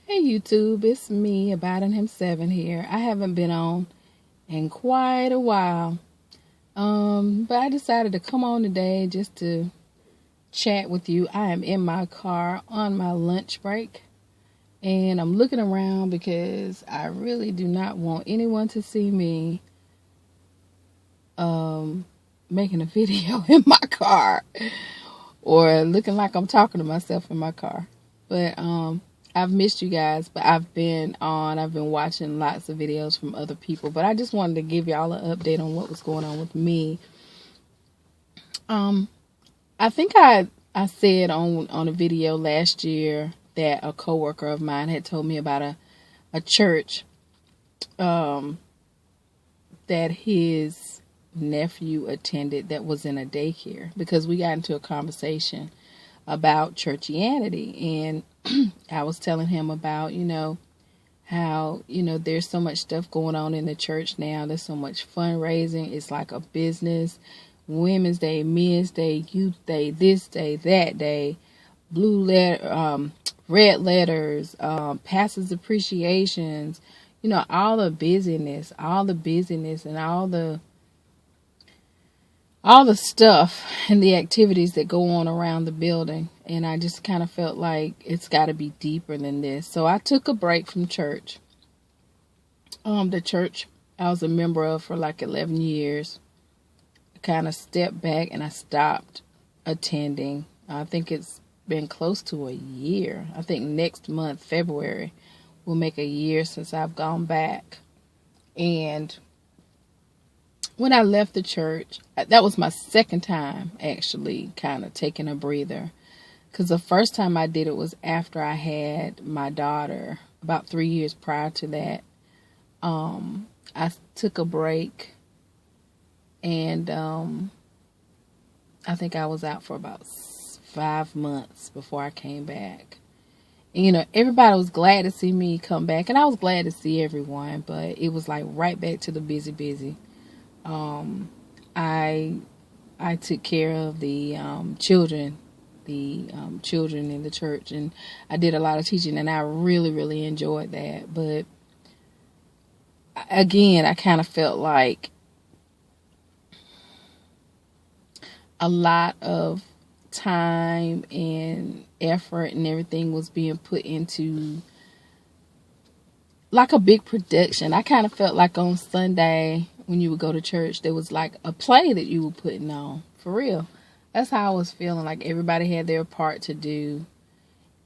Hey YouTube, it's me, Abiding Him 7 here. I haven't been on in quite a while. But I decided to come on today just to chat with you. I am in my car on my lunch break. And I'm looking around because I really do not want anyone to see me making a video in my car. Or looking like I'm talking to myself in my car. But I've missed you guys, but I've been watching lots of videos from other people, but I just wanted to give y'all an update on what was going on with me. I think I said on a video last year that a coworker of mine had told me about a church that his nephew attended that was in a daycare, because we got into a conversation about Churchianity, and I was telling him about, how, there's so much stuff going on in the church now. There's so much fundraising. It's like a business. Women's Day, Men's Day, Youth Day, this day, that day, red letters, pastors' appreciations, all the busyness and all the stuff and the activities that go on around the building. And I just kind of felt like it's got to be deeper than this. So I took a break from church. The church I was a member of for like 11 years. I kind of stepped back and I stopped attending. I think it's been close to a year. I think next month, February, will make a year since I've gone back. And when I left the church, that was my second time actually kind of taking a breather. Because the first time I did it was after I had my daughter, about 3 years prior to that. I took a break, and I think I was out for about 5 months before I came back. And, everybody was glad to see me come back, and I was glad to see everyone, but it was like right back to the busy. I took care of the children in the church, and I did a lot of teaching, and I really enjoyed that. But again, I kind of felt like a lot of time and effort and everything was being put into like a big production. I kind of felt like on Sunday when you would go to church, there was like a play that you were putting on, for real. That's how I was feeling, like everybody had their part to do.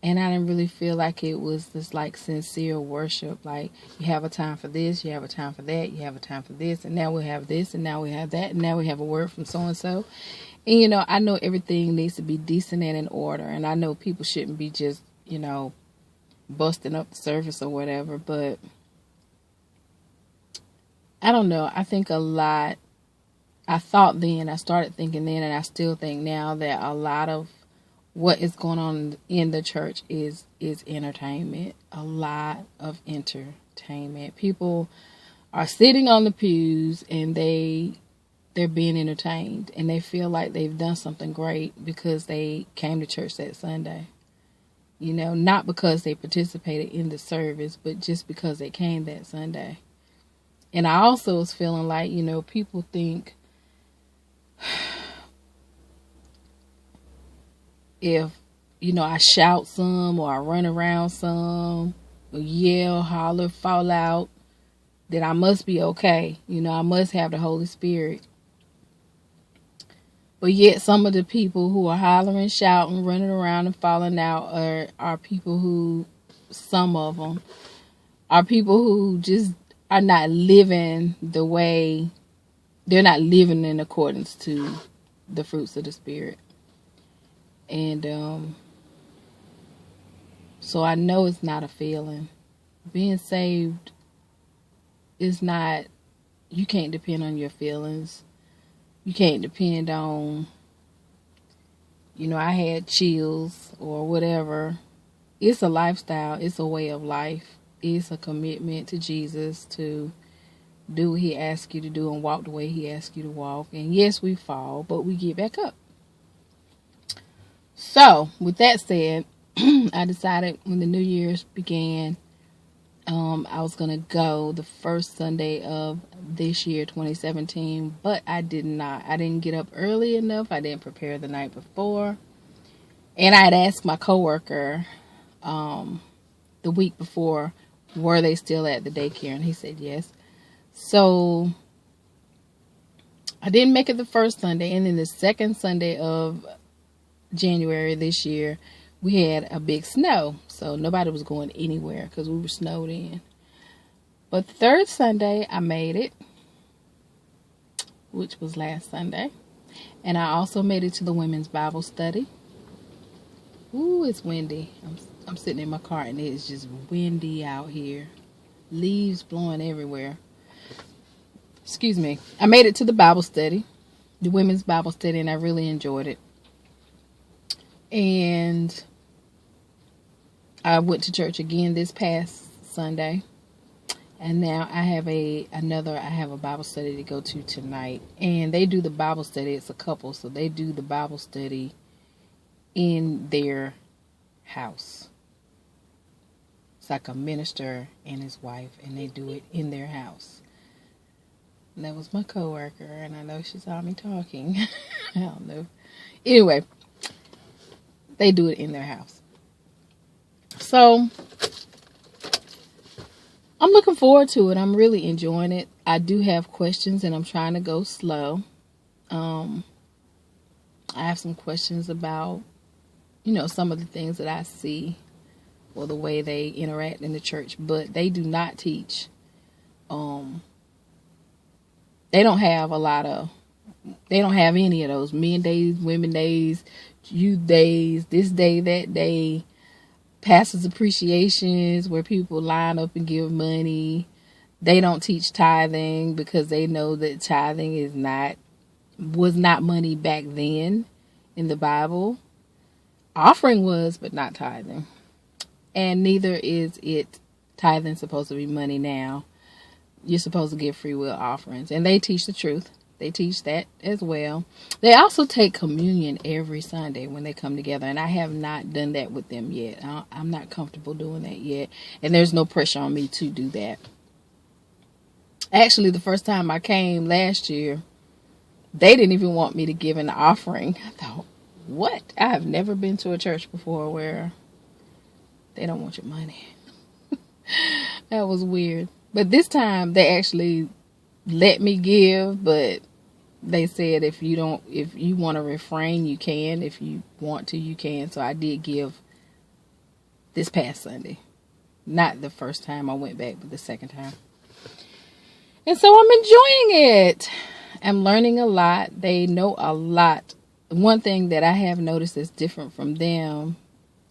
And I didn't really feel like it was this like sincere worship. Like, you have a time for this, you have a time for that, you have a time for this, and now we have this, and now we have that, and now we have a word from so-and-so. And, I know everything needs to be decent and in order. And I know people shouldn't be just, busting up the surface or whatever. But I don't know. I think a lot, I thought then, I started thinking then, and I still think now that a lot of what is going on in the church is entertainment. A lot of entertainment. People are sitting on the pews and they're being entertained, and they feel like they've done something great because they came to church that Sunday. Not because they participated in the service, but just because they came that Sunday. And I also was feeling like, people think if, I shout some or I run around some or yell, holler, fall out, then I must be okay. I must have the Holy Spirit. But yet some of the people who are hollering, shouting, running around and falling out are people who, some of them, are people who just are not living the way, they're not living in accordance to the fruits of the Spirit. And so I know it's not a feeling. Being saved is not, you can't depend on your feelings. You can't depend on, I had chills or whatever. It's a lifestyle. It's a way of life. It's a commitment to Jesus to do what he asks you to do and walk the way he asks you to walk. And yes, we fall, but we get back up. So, with that said, I decided when the New Year's began, I was going to go the first Sunday of this year, 2017, but I did not. I didn't get up early enough. I didn't prepare the night before. And I had asked my coworker the week before, were they still at the daycare? And he said yes. So I didn't make it the first Sunday. And then the second Sunday of January this year, we had a big snow. So nobody was going anywhere because we were snowed in. But the third Sunday, I made it, which was last Sunday. And I also made it to the women's Bible study. Ooh, it's windy. I'm sitting in my car and it's just windy out here. Leaves blowing everywhere. Excuse me. I made it to the Bible study, the women's Bible study, and I really enjoyed it. And I went to church again this past Sunday. And now I have a Bible study to go to tonight. And they do the Bible study. It's a couple, so they do the Bible study in their house. It's like a minister and his wife, and they do it in their house. And that was my coworker, and I know she saw me talking. I don't know. Anyway, they do it in their house. So I'm looking forward to it. I'm really enjoying it. I do have questions, and I'm trying to go slow. I have some questions about, some of the things that I see or the way they interact in the church, but they do not teach. They don't have any of those men days, women days, youth days, this day, that day, pastors' appreciations where people line up and give money. They don't teach tithing because they know that tithing was not money back then in the Bible. Offering was, but not tithing. And neither is tithing supposed to be money now. You're supposed to give free will offerings. And they teach the truth. They teach that as well. They also take communion every Sunday when they come together. And I have not done that with them yet. I'm not comfortable doing that yet. And there's no pressure on me to do that. Actually, the first time I came last year, they didn't even want me to give an offering. I thought, what? I have never been to a church before where they don't want your money. That was weird. But this time they actually let me give, but they said if you want to refrain, you can. If you want to, you can. So I did give this past Sunday. Not the first time I went back, but the second time. And so I'm enjoying it. I'm learning a lot. They know a lot. One thing that I have noticed that's different from them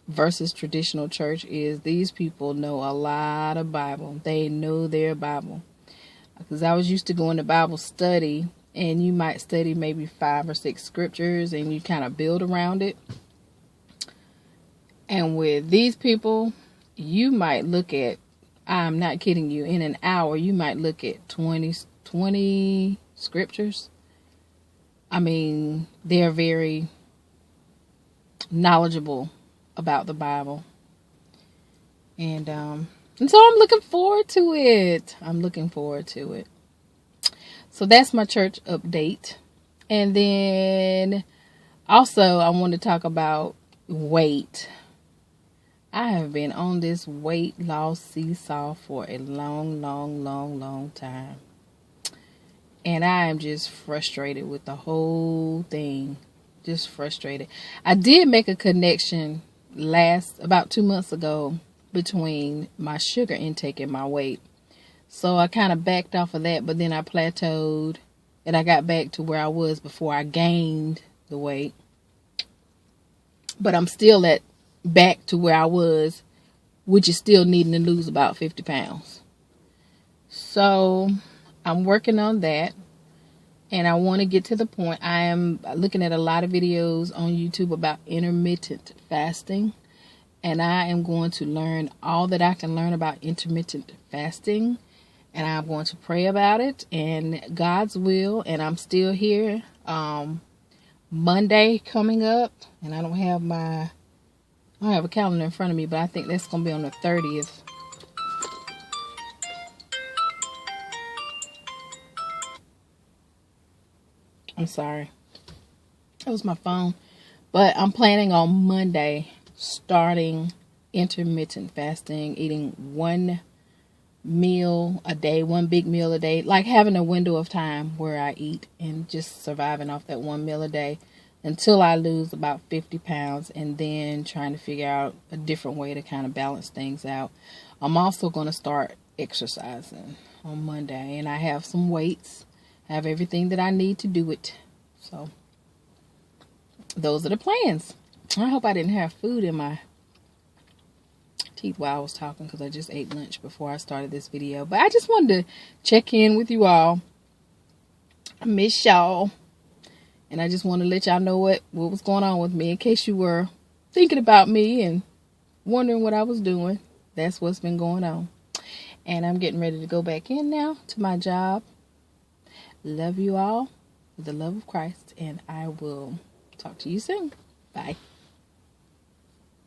versus traditional church is these people know a lot of Bible. They know their Bible. Because I was used to going to Bible study, and you might study maybe 5 or 6 scriptures, and you kind of build around it. And with these people, you might look at, I'm not kidding you, in an hour, you might look at 20 scriptures. I mean, they're very knowledgeable about the Bible. And so I'm looking forward to it. So that's my church update. And then also I want to talk about weight. I have been on this weight loss seesaw for a long time. And I am just frustrated with the whole thing. Just frustrated. I did make a connection about 2 months ago between my sugar intake and my weight. So I kind of backed off of that, but then I plateaued and I got back to where I was before I gained the weight. But I'm still back to where I was, which is still needing to lose about 50 pounds. So I'm working on that. And I want to get to the point. I am looking at a lot of videos on YouTube about intermittent fasting. And I am going to learn all that I can learn about intermittent fasting. And I'm going to pray about it and God's will. And I'm still here. Monday coming up. And I don't have my I don't have a calendar in front of me, but I think that's going to be on the 30th. I'm sorry. That was my phone. But I'm planning on Monday starting intermittent fasting, eating one meal a day, one big meal a day, like having a window of time where I eat and just surviving off that one meal a day until I lose about 50 pounds, and then trying to figure out a different way to kind of balance things out. I'm also going to start exercising on Monday, and I have some weights. I have everything that I need to do it. So those are the plans. I hope I didn't have food in my teeth while I was talking, because I just ate lunch before I started this video. But I just wanted to check in with you all. I miss y'all. And I just want to let y'all know what was going on with me, in case you were thinking about me and wondering what I was doing. That's what's been going on. And I'm getting ready to go back in now to my job. Love you all with the love of Christ. And I will talk to you soon. Bye.